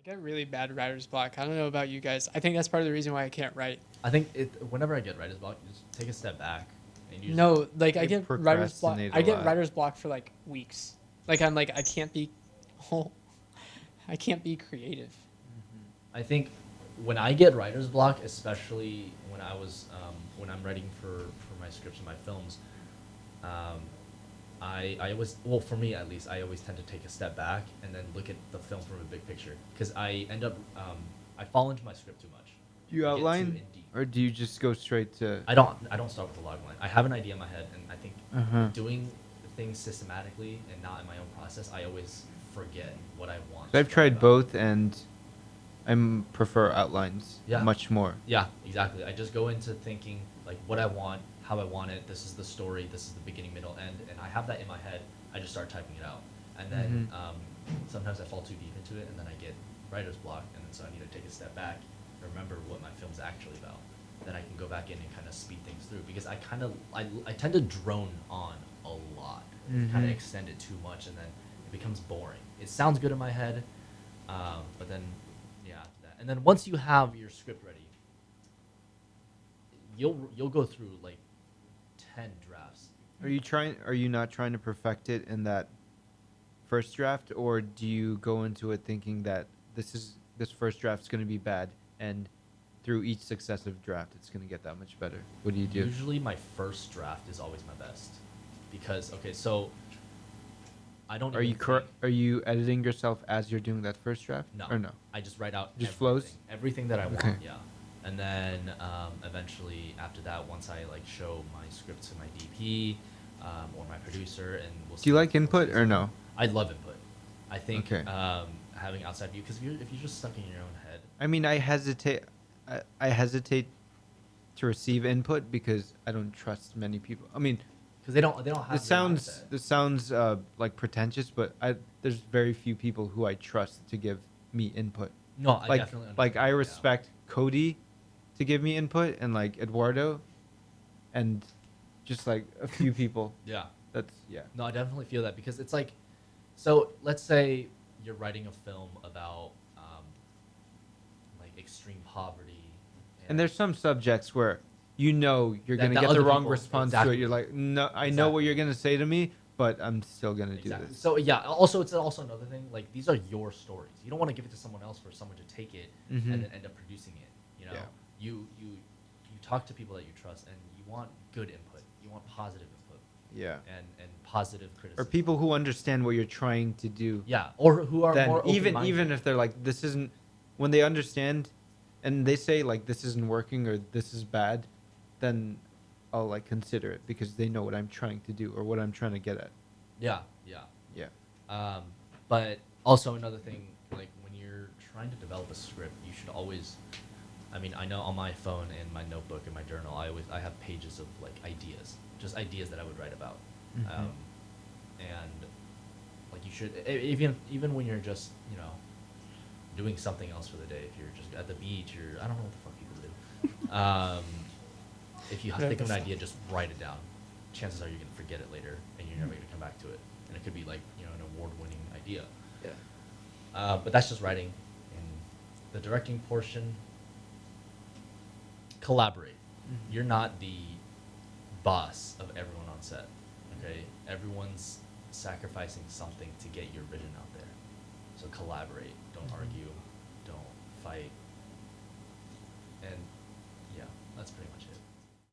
I get really bad writer's block. I don't know about you guys. I think that's part of the reason why I can't write. I think whenever I get writer's block, you just take a step back and you just No, like I I get writer's block. procrastinate a I get lot. writer's block for like weeks. Like I'm like I can't be, oh, I can't be creative. I think when I get writer's block, especially when I'm writing for my scripts and my films, um, I always, well, for me at least, I always tend to take a step back and then look at the film from a big picture, because I end up I fall into my script too much. Do you I get too outline, in deep. or do you just go straight to? I don't start with a log line. I have an idea in my head, and I think Uh-huh. doing things systematically and not in my own process, I always forget what I want. I've to write tried about. both, and prefer outlines Yeah. much more. Yeah, exactly. I just go into thinking like what I want, how I want it. This is the story. This is the beginning, middle, end, and I have that in my head. I just start typing it out, and then sometimes I fall too deep into it, and then I get writer's block, and then so I need to take a step back, and remember what my film's actually about. Then I can go back in and kind of speed things through, because I tend to drone on a lot, kind of extend it too much, and then it becomes boring. It sounds good in my head, but then yeah, after that. And then once you have your script ready, you'll go through like 10 drafts. Are you not trying to perfect it in that first draft, or do you go into it thinking that this first draft is going to be bad, and through each successive draft it's going to get that much better? What do you do? Usually my first draft is always my best, because okay, so I don't. Are even you think- Are you editing yourself as you're doing that first draft? No. Or no? I just write out Just everything, flows? everything that I want. Okay. Yeah, and then eventually after that, once I like show my script to my DP or my producer, and we'll. Do you like we'll input see or no? I love input. I think Okay. having outside view, because if you're just stuck in your own head. I mean, I hesitate to receive input because I don't trust many people. I mean, Because they don't have. this sounds like pretentious, but there's very few people who I trust to give me input. No, I Like definitely understand. like I yeah. respect Cody to give me input, and like Eduardo, and just like a few people. Yeah. That's yeah. No, I definitely feel that, because it's like, so let's say you're writing a film about like extreme poverty, And there's some subjects where you're gonna that get other the wrong people- response to exactly. it. You're like, no, I know what Exactly. you're gonna say to me, but I'm still gonna exactly. do this. So yeah, also it's also another thing. Like, these are your stories. You don't want to give it to someone else for someone to take it Mhm. and then end up producing it. You know, Yeah. you talk to people that you trust, and you want good input. You want positive input Yeah. and positive criticism. Or people who understand what you're trying to do. Yeah, or who are Then more even open-minded. if they're like, this isn't, when they understand, and they say like this isn't working or this is bad, then I'll like consider it because they know what I'm trying to do or what I'm trying to get at. Yeah, yeah. Yeah. But also another thing, like when you're trying to develop a script, you should always. I mean, I know on my phone and my notebook and my journal, I have pages of like ideas, just ideas that I would write about, Mhm. and like you should even when you're just doing something else for the day. If you're just at the beach, or I don't know what the fuck people do. If you think of an idea, just write it down. Chances are you're gonna forget it later, and you're never gonna come back to it. And it could be like an award-winning idea. Yeah. But that's just writing. And the directing portion, collaborate. Mhm. You're not the boss of everyone on set. Okay, everyone's sacrificing something to get your vision out there. So collaborate. Don't argue. Don't fight. And yeah, that's pretty much it.